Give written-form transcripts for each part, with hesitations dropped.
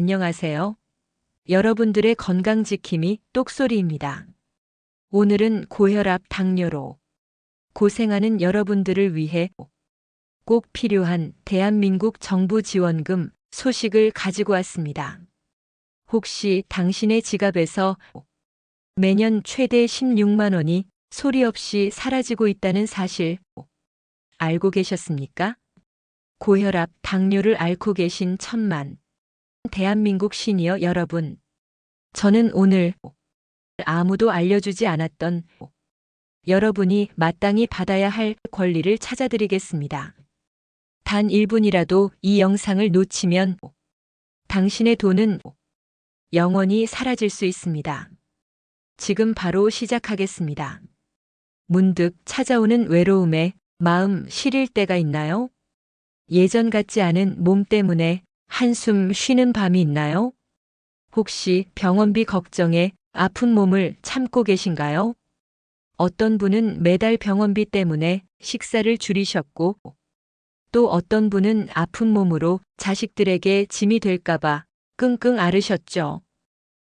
안녕하세요. 여러분들의 건강지킴이 똑소리입니다. 오늘은 고혈압, 당뇨로 고생하는 여러분들을 위해 꼭 필요한 대한민국 정부 지원금 소식을 가지고 왔습니다. 혹시 당신의 지갑에서 매년 최대 16만 원이 소리 없이 사라지고 있다는 사실 알고 계셨습니까? 고혈압, 당뇨를 앓고 계신 천만 대한민국 시니어 여러분, 저는 오늘 아무도 알려주지 않았던 여러분이 마땅히 받아야 할 권리를 찾아드리겠습니다. 단 1분이라도 이 영상을 놓치면 당신의 돈은 영원히 사라질 수 있습니다. 지금 바로 시작하겠습니다. 문득 찾아오는 외로움에 마음 시릴 때가 있나요? 예전 같지 않은 몸 때문에 한숨 쉬는 밤이 있나요? 혹시 병원비 걱정에 아픈 몸을 참고 계신가요? 어떤 분은 매달 병원비 때문에 식사를 줄이셨고, 또 어떤 분은 아픈 몸으로 자식들에게 짐이 될까봐 끙끙 앓으셨죠.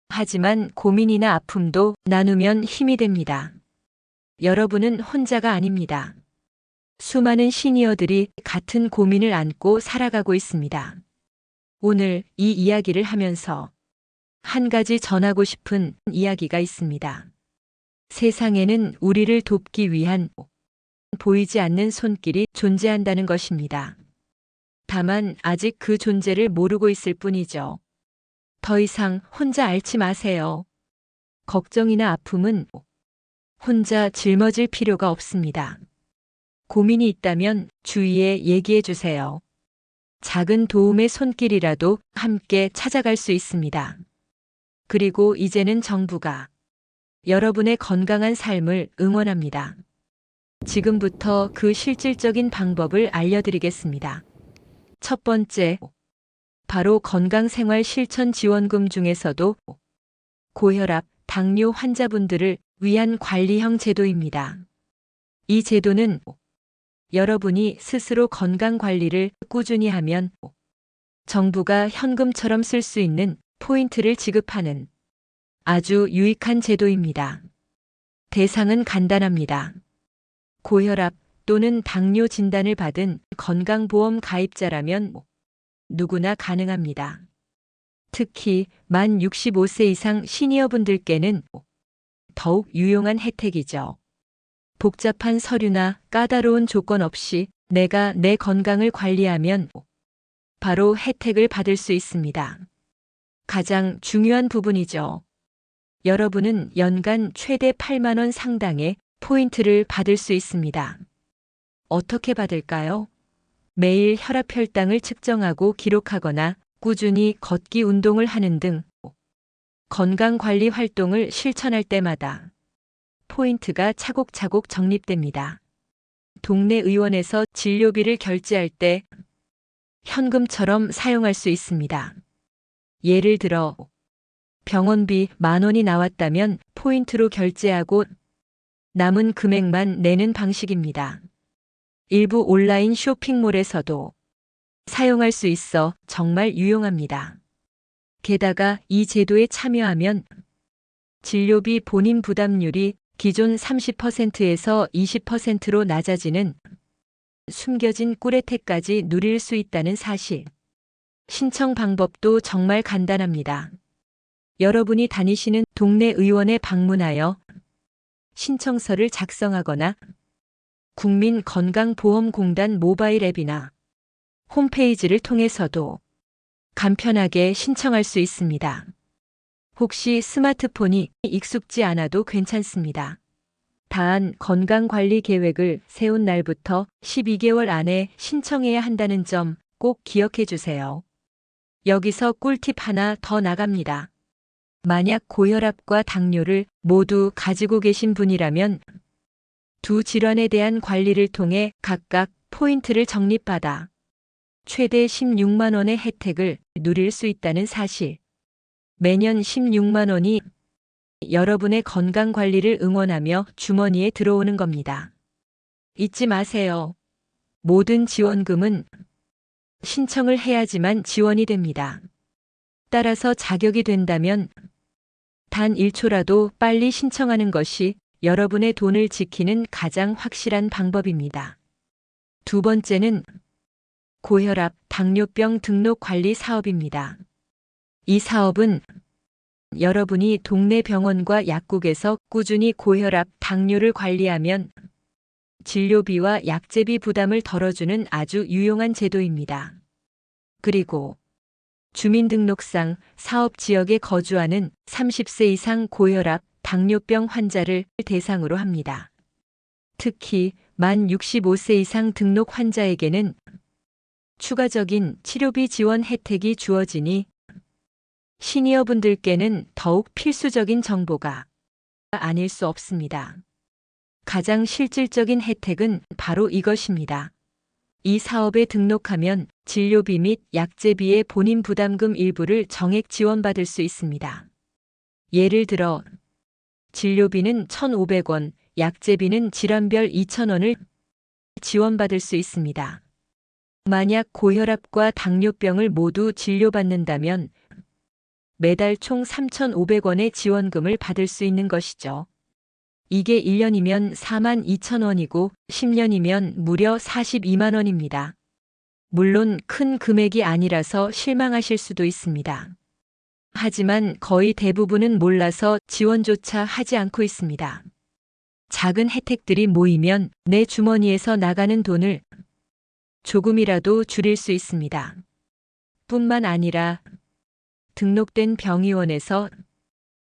하지만 고민이나 아픔도 나누면 힘이 됩니다. 여러분은 혼자가 아닙니다. 수많은 시니어들이 같은 고민을 안고 살아가고 있습니다. 오늘 이 이야기를 하면서 한 가지 전하고 싶은 이야기가 있습니다. 세상에는 우리를 돕기 위한 보이지 않는 손길이 존재한다는 것입니다. 다만 아직 그 존재를 모르고 있을 뿐이죠. 더 이상 혼자 앓지 마세요. 걱정이나 아픔은 혼자 짊어질 필요가 없습니다. 고민이 있다면 주위에 얘기해 주세요. 작은 도움의 손길이라도 함께 찾아갈 수 있습니다. 그리고 이제는 정부가 여러분의 건강한 삶을 응원합니다. 지금부터 그 실질적인 방법을 알려드리겠습니다. 첫 번째, 바로 건강생활 실천 지원금 중에서도 고혈압, 당뇨 환자분들을 위한 관리형 제도입니다. 이 제도는 여러분이 스스로 건강 관리를 꾸준히 하면 정부가 현금처럼 쓸 수 있는 포인트를 지급하는 아주 유익한 제도입니다. 대상은 간단합니다. 고혈압 또는 당뇨 진단을 받은 건강보험 가입자라면 누구나 가능합니다. 특히 만 65세 이상 시니어분들께는 더욱 유용한 혜택이죠. 복잡한 서류나 까다로운 조건 없이 내가 내 건강을 관리하면 바로 혜택을 받을 수 있습니다. 가장 중요한 부분이죠. 여러분은 연간 최대 8만 원 상당의 포인트를 받을 수 있습니다. 어떻게 받을까요? 매일 혈압 혈당을 측정하고 기록하거나 꾸준히 걷기 운동을 하는 등 건강관리 활동을 실천할 때마다 포인트가 차곡차곡 적립됩니다. 동네 의원에서 진료비를 결제할 때 현금처럼 사용할 수 있습니다. 예를 들어 병원비 10,000원이 나왔다면 포인트로 결제하고 남은 금액만 내는 방식입니다. 일부 온라인 쇼핑몰에서도 사용할 수 있어 정말 유용합니다. 게다가 이 제도에 참여하면 진료비 본인 부담률이 기존 30%에서 20%로 낮아지는 숨겨진 꿀혜택까지 누릴 수 있다는 사실. 신청 방법도 정말 간단합니다. 여러분이 다니시는 동네 의원에 방문하여 신청서를 작성하거나 국민건강보험공단 모바일 앱이나 홈페이지를 통해서도 간편하게 신청할 수 있습니다. 혹시 스마트폰이 익숙지 않아도 괜찮습니다. 단 건강관리 계획을 세운 날부터 12개월 안에 신청해야 한다는 점 꼭 기억해 주세요. 여기서 꿀팁 하나 더 나갑니다. 만약 고혈압과 당뇨를 모두 가지고 계신 분이라면 두 질환에 대한 관리를 통해 각각 포인트를 적립받아 최대 16만 원의 혜택을 누릴 수 있다는 사실. 매년 16만 원이 여러분의 건강 관리를 응원하며 주머니에 들어오는 겁니다. 잊지 마세요. 모든 지원금은 신청을 해야지만 지원이 됩니다. 따라서 자격이 된다면 단 1초라도 빨리 신청하는 것이 여러분의 돈을 지키는 가장 확실한 방법입니다. 두 번째는 고혈압, 당뇨병 등록 관리 사업입니다. 이 사업은 여러분이 동네 병원과 약국에서 꾸준히 고혈압, 당뇨를 관리하면 진료비와 약제비 부담을 덜어주는 아주 유용한 제도입니다. 그리고 주민등록상 사업 지역에 거주하는 30세 이상 고혈압, 당뇨병 환자를 대상으로 합니다. 특히 만 65세 이상 등록 환자에게는 추가적인 치료비 지원 혜택이 주어지니 시니어분들께는 더욱 필수적인 정보가 아닐 수 없습니다. 가장 실질적인 혜택은 바로 이것입니다. 이 사업에 등록하면 진료비 및 약제비의 본인 부담금 일부를 정액 지원받을 수 있습니다. 예를 들어 진료비는 1,500원, 약제비는 질환별 2,000원을 지원받을 수 있습니다. 만약 고혈압과 당뇨병을 모두 진료받는다면 매달 총 3,500원의 지원금을 받을 수 있는 것이죠. 이게 1년이면 42,000원이고 10년이면 무려 42만 원입니다. 물론 큰 금액이 아니라서 실망하실 수도 있습니다. 하지만 거의 대부분은 몰라서 지원조차 하지 않고 있습니다. 작은 혜택들이 모이면 내 주머니에서 나가는 돈을 조금이라도 줄일 수 있습니다. 뿐만 아니라 등록된 병의원에서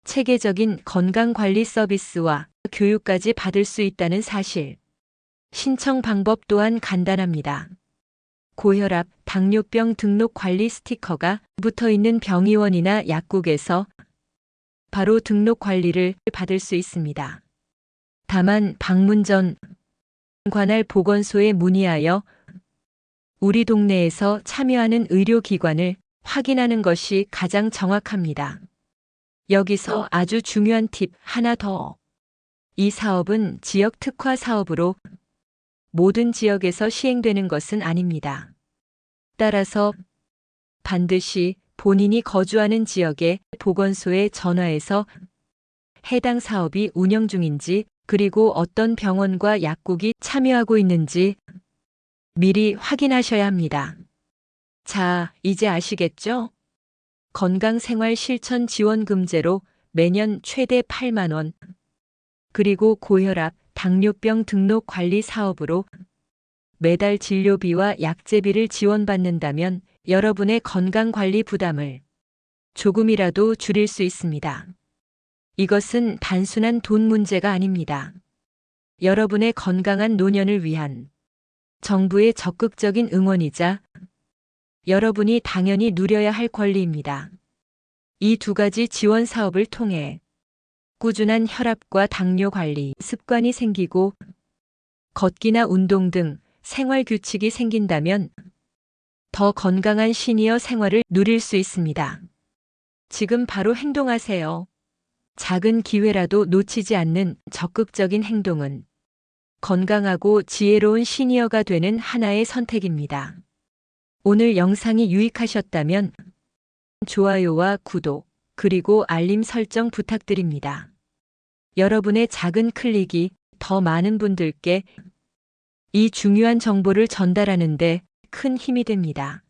체계적인 건강관리 서비스와 교육까지 받을 수 있다는 사실. 신청 방법 또한 간단합니다. 고혈압, 당뇨병 등록 관리 스티커가 붙어 있는 병의원이나 약국에서 바로 등록 관리를 받을 수 있습니다. 다만 방문 전 관할 보건소에 문의하여 우리 동네에서 참여하는 의료기관을 확인하는 것이 가장 정확합니다. 여기서 아주 중요한 팁 하나 더. 이 사업은 지역 특화 사업으로 모든 지역에서 시행되는 것은 아닙니다. 따라서 반드시 본인이 거주하는 지역의 보건소에 전화해서 해당 사업이 운영 중인지 그리고 어떤 병원과 약국이 참여하고 있는지 미리 확인하셔야 합니다. 자, 이제 아시겠죠? 건강생활실천지원금제로 매년 최대 8만 원, 그리고 고혈압, 당뇨병 등록 관리 사업으로 매달 진료비와 약제비를 지원받는다면 여러분의 건강관리 부담을 조금이라도 줄일 수 있습니다. 이것은 단순한 돈 문제가 아닙니다. 여러분의 건강한 노년을 위한 정부의 적극적인 응원이자 여러분이 당연히 누려야 할 권리입니다. 이 두 가지 지원 사업을 통해 꾸준한 혈압과 당뇨 관리 습관이 생기고 걷기나 운동 등 생활 규칙이 생긴다면 더 건강한 시니어 생활을 누릴 수 있습니다. 지금 바로 행동하세요. 작은 기회라도 놓치지 않는 적극적인 행동은 건강하고 지혜로운 시니어가 되는 하나의 선택입니다. 오늘 영상이 유익하셨다면 좋아요와 구독, 그리고 알림 설정 부탁드립니다. 여러분의 작은 클릭이 더 많은 분들께 이 중요한 정보를 전달하는 데 큰 힘이 됩니다.